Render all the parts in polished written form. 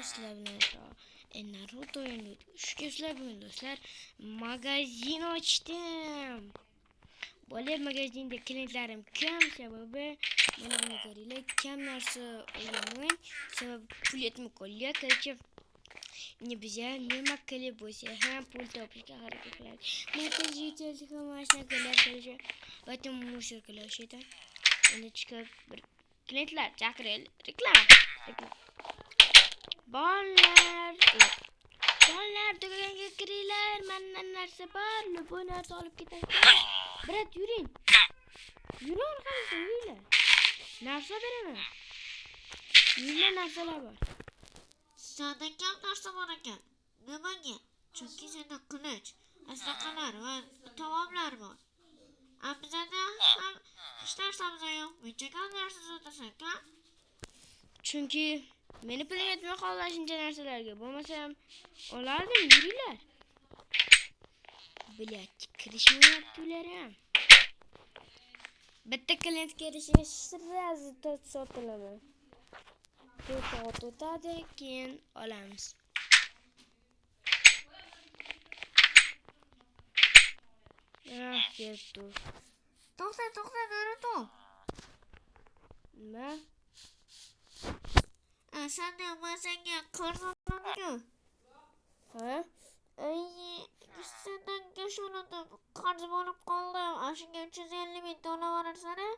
sizlar bilan Naruto o'yini. Sizlar bilan do'stlar magazin ochdim. Bola magazinda klientlarim kam sababi mana ko'ringlar, kam narsa olaman. Sababi pul yetmay qolyapti. Bizga nima qilib bo'lsa ham pul topishga harakat qiladi. Motor yetadigan mashinalar qilishi va mushur qilishida. Endi chiqib bir klientlar chaqiraylik. Reklama. Bolalar do'konga kiringlar, mendan narsa bor, bu narsa olib ketasiz. Brat, yuring. Yuring orqamizdan, yuringlar. Narsa beraman. Yuzlab narsalar bor. Senda kam narsa bor ekan. Nimaga? Chunki senda qilich, aslaqalar va taomlar bor. Bizda ham hech narsamiz yo'q. Buncha narsa sotasan, kam? Chunki meni pulim yetmay qolgan shuncha narsalarga. Bo'lmasam olardim, yuringlar. Bilyapti, kirishmayapti ular ham. Bitta klient kelishiga sirrazi sotilaman. To'tadi, keyin olamiz. Ketdi. To'xta, Naruto. Nima? Senda senga qarz oldim-ku. Ha? Sendan go'sht oldim, qarz bo'lib qoldi. Shunga 350 ming dollar bersana.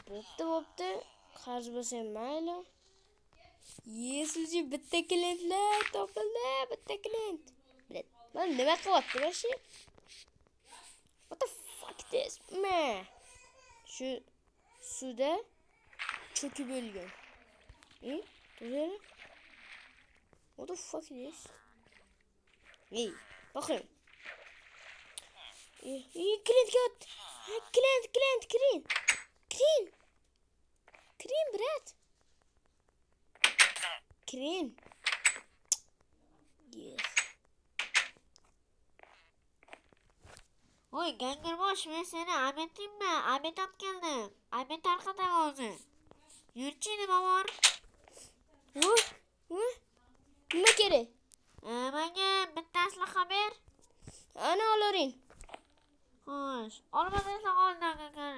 Bo'pti. Qarz bo'lsa mayli. Yesusi bitta klientlar topildi, bitta klient. Man nima qilyapti mana? What the fuck this man? Shu suvda cho'kib o'lgan. To'g'ri? What the fuck this? Bakın. Klient got. Klient, Kirin, brat. Kirin. Yes. Oy, Gangirbosh, men seni Ahmetimmi? Ahmet olib keldim. Ahmet orqada o'zi. Yurchi, nima bor? Nima kerak? Menga bitta aslaqa ber. Ana olaring. Xo'sh, olmasang oldim.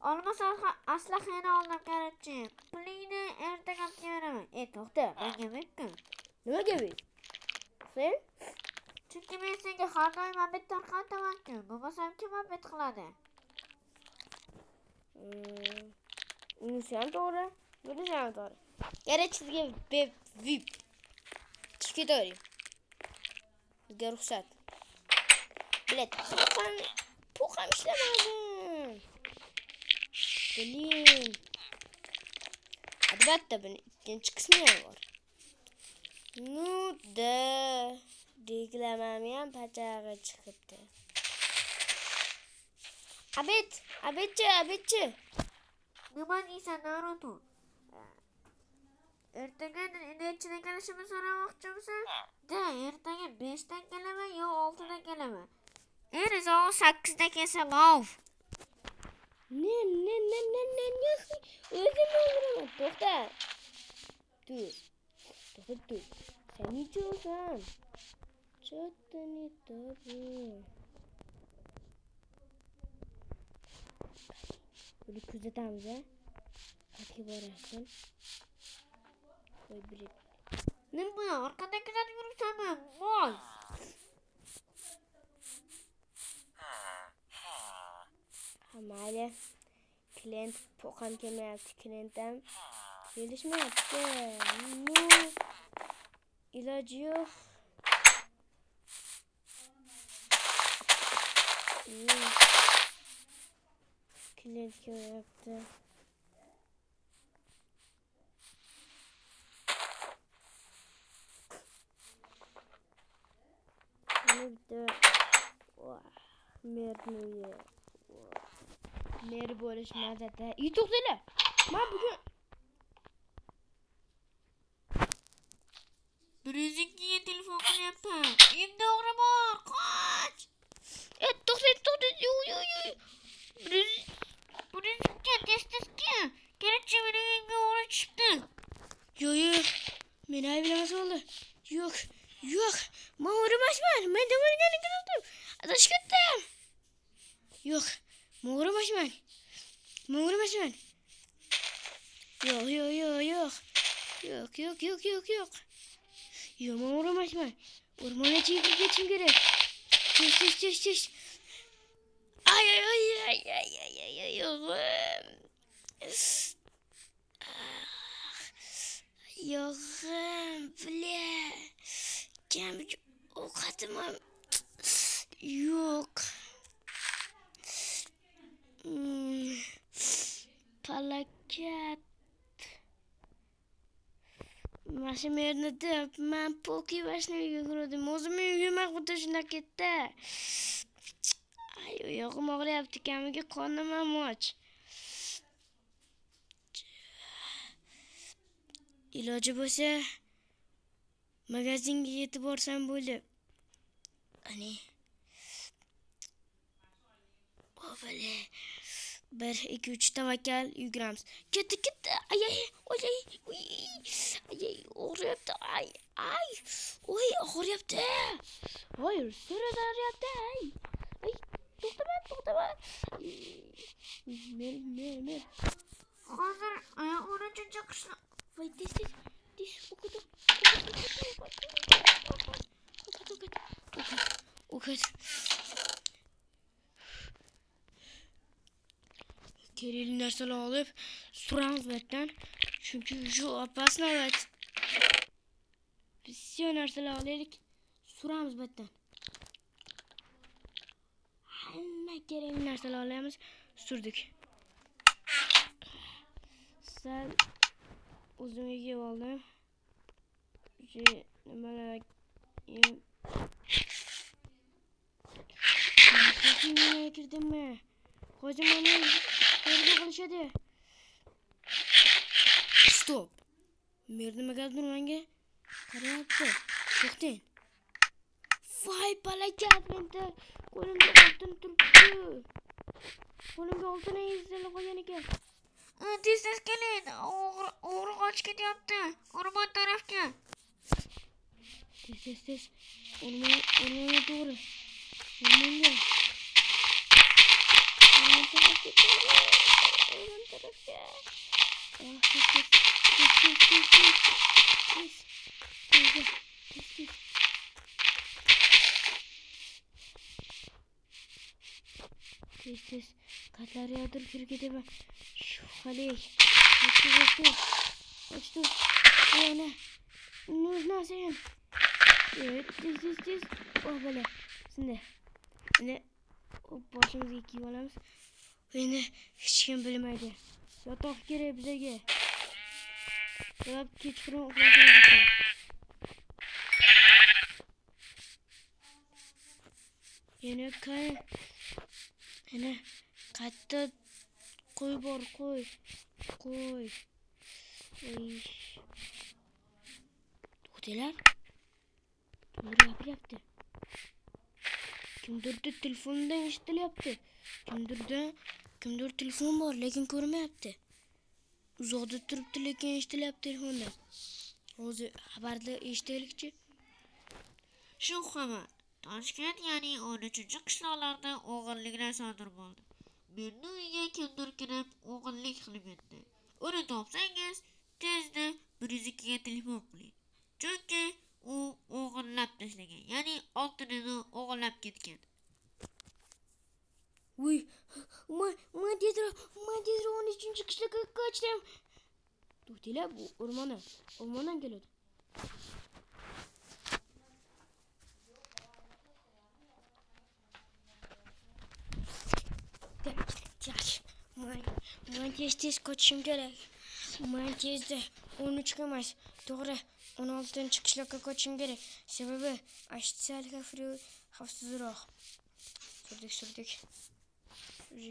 Olmasa aslaqani oldim kerakchi. Pulingni ertaga olib beraman. To'xta, menga berku. Nimaga ber? Sen? Chunki men senga har doim Ahmet tarqataman-ku. Bo'lmasam kim Ahmet qiladi? Unisi ham to'g'ri. Bunisi ham to'g'ri. Kerak sizga VIP. Chiqib ketavering. Bizga ruxsat. Bilet. Puqam ishlamadi. Bilin. Albatta buni ikkinchi qismi ham bor. Da reklamam ham pachag'i chiqibdi. Abetchi. Nima deysan, Naruto? Ertaga nechida kelishimizni so'ramoqchimisan? Ertaga 5 dan kelaman yo 6 dan kelaman. Endi 8 da kelsa mov. Ne. O'zim o'ldiraman. To'xta. Tur. Sen nechisan? Chotani to'g'ri. Buni kuzatamiz, a? Qayerga borasan? Qo'y bilet. Nima? Orqada kuzatib yuribsanmi? Voy. Mayli. Klient po'qam kelmayapti. Klientam kelishmayapti. Iloji yo'q. Klient kelyapti. Mer bo'lishmadi-da. To'xtanglar. Men bugun 102 ga telefon qilyapman. Endi o'g'ri bor. Qoch. To'xtang. Tez-tezga. Kerakchi, meni uyimga o'g'ri tushibdi. Yo'q. Meni ayblamas oldu. Yok. Yok. Men o'ramasman. Men devorganlikka urdim. Adashib ketdim. Yok. Men o'ramasman. Men o'ramasman. Yo'q, yo'q, yo'q, yo'q. Yo'q, yo'q, yo'q, yo'q, yo'q. Yo'q, men o'ramasman. O'rmon ichiga ketishim kerak. Tish. Ay. Yo'q. Yo'q, bля. Kamchi ovqatim ham yo'q. Falokat. Mashina yernida men poki vashniga kirdim. O'zimni uyim xuddi shunday ketdi. Ay, oyog'im og'riyapti, kamiga qornim ham och. Iloji bo'lsa magazinga yetib borsam bo'ldi. Ani. Obale. 1 2 3 tavakkal yuguramiz. Ketdi. Ay. Ay, og'riyapti. Ay. Oy, og'riyapti. Voy, suraryapti. Ay, to'xtama. Mer. Hozir 13 qishloq. Voy, tish. O'qit. Kerakli narsalar olib suramiz batdan. Chunki shu opasnolat. Все narsalar olaylik. Suramiz batdan. Hamma kerakli narsalar olamiz. Surdik. Sal o'zimga kelib oldim. Nimalar kirdimmi? Hozir meni tergov qilishadi. Stop. Merni magazinga menga qarayapti. To'xtang. Voy, palakat, menda qo'limda oltin turibdi. Qo'limga oltin izlab qo'ygan ekan. Tez keling. O'g'ri qochib ketyapti. O'rmon tarafga. Tez. O'rmonga to'g'ri. O'rmonga. O'rmon tarafga. Tez. Katlar yağdır kirgide. Şu halik. Açtı. Ana. Нужна sen. Evet, tez. Oh böyle. Şimdi başımızı kiyip olamiz. Endi hech kim bilmaydi. Yotoq kerak bizga. Sabab kechqurun uxlashimiz kerak. Yana katta qo'y bor, qo'y. O'tilar. Kimdir gapiryapti. Kimdirdir telefondan eshitilyapti. Kimdir telefon bor, lekin ko'rmayapti. Uzoqda turibdi, lekin eshitilyapti telefondan. Hozir xabarda eshitaylikchi. Shu xabar. Toshkent, ya'ni 13-qishloqlarda o'g'irliklar sodir bo'ldi. Meni uyga kimdir kirib o'g'irlik qilib ketdi. Uni topsangiz, tezda 102 ga telefon qiling. Chunki u o'g'irlab tashlagan, ya'ni oltinini o'g'irlab ketgan. Voy, men tezroq 13-qishloqqa qochdim. To'xtanglar, bu o'rmondan keladi. Men tez qochishim kerak. Men tezda 13 ga emas, to'g'ri 16-qishloqqa qochishim kerak. Sababi sal xavfsizroq. Surdik.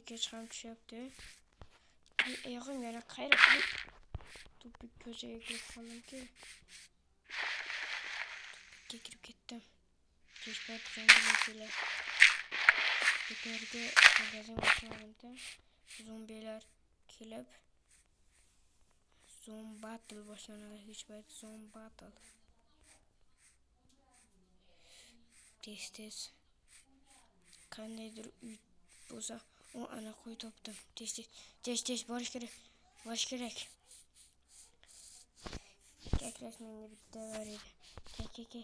Kech ham tushyapti. Oyog'im yana qayrab tupik ko'chaga kirib qoldimki. Tupikka kirib ketdim. Kech payt zombilar Bekorga magazin ochganimda zombilar kelib Zone battle boshlanadi. Hech payt zone battle. Tez qandaydir uy bo'lsa, o ana qo'y topdim. Tez borish kerak. Yaklash menda bitta bor edi. Ke.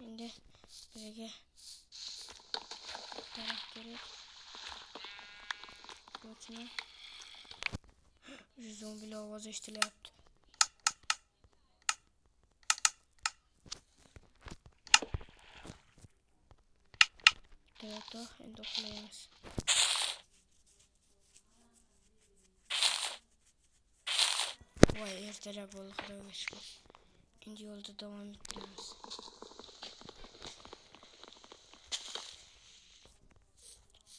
Endi bizga taraf kerak. Ko'chma. Zombilar ovozi eshitilyapti. To'g'ri, endi uxlaymiz. Voy, ertalab bo'ldi, xudoga shukr. Endi yo'lda davom ettiramiz.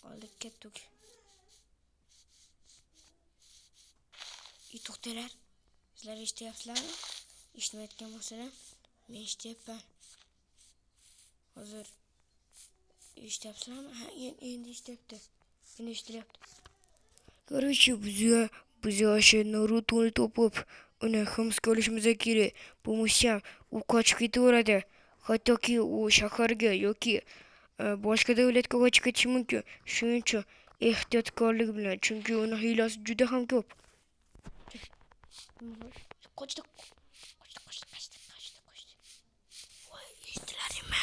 Oldik ketdik. To'xtanglar. Sizlar eshityapsizlarmi? Eshitmayotgan bo'lsalar, men eshityapman. Hozir eshityapsizlarmi? Ha, endi eshityapti. Endi eshitilyapti. Короче, biz o'sha Narutoni topib, uni hibsga olishimiz kerak. Bo'lmasa, u qochib ketaveradi. Hattoki u shaharga yoki boshqa davlatga qochib ketishi mumkin. Shuning uchun ehtiyotkorlik bilan, chunki uni hiylasi juda ham ko'p. Qochdi. Voy, eshitdilaringmi?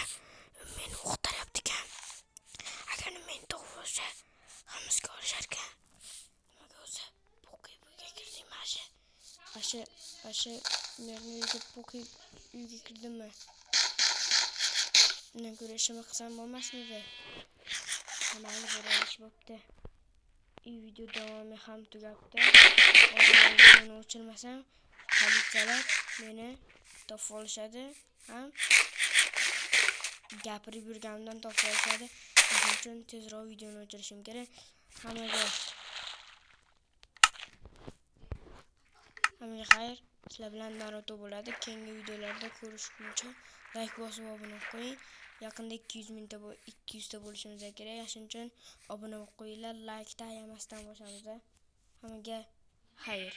Meni o'qtaryapti ekan. Agar meni topsa, hibsga olishar ekan. Nimaga o'zi po'kiga kirdim asha. Meni uyga kirdimmi? Undan ko'ra ishimni qilsam bo'lmasmidi? Mayli, bo'lish bo'pti. Video davomi ham tugabdi. Videoni o'chirmasam, politsiyalar meni topib olishadi. Ham gapirib yurganimdan topib olishadi. Shuning uchun tezroq videoni o'chirishim kerak. Hammaga xayr. Sizlar bilan Naruto bo'ladi. Keyingi videolarda ko'rishguncha like bosib obuna qo'ying. Yaqinda 200 ta bo'lishimiz kerak. Shuning uchun obuna bo'lib qo'yinglar. Like ta ayamasdan boshamiz. Hammaga xayr.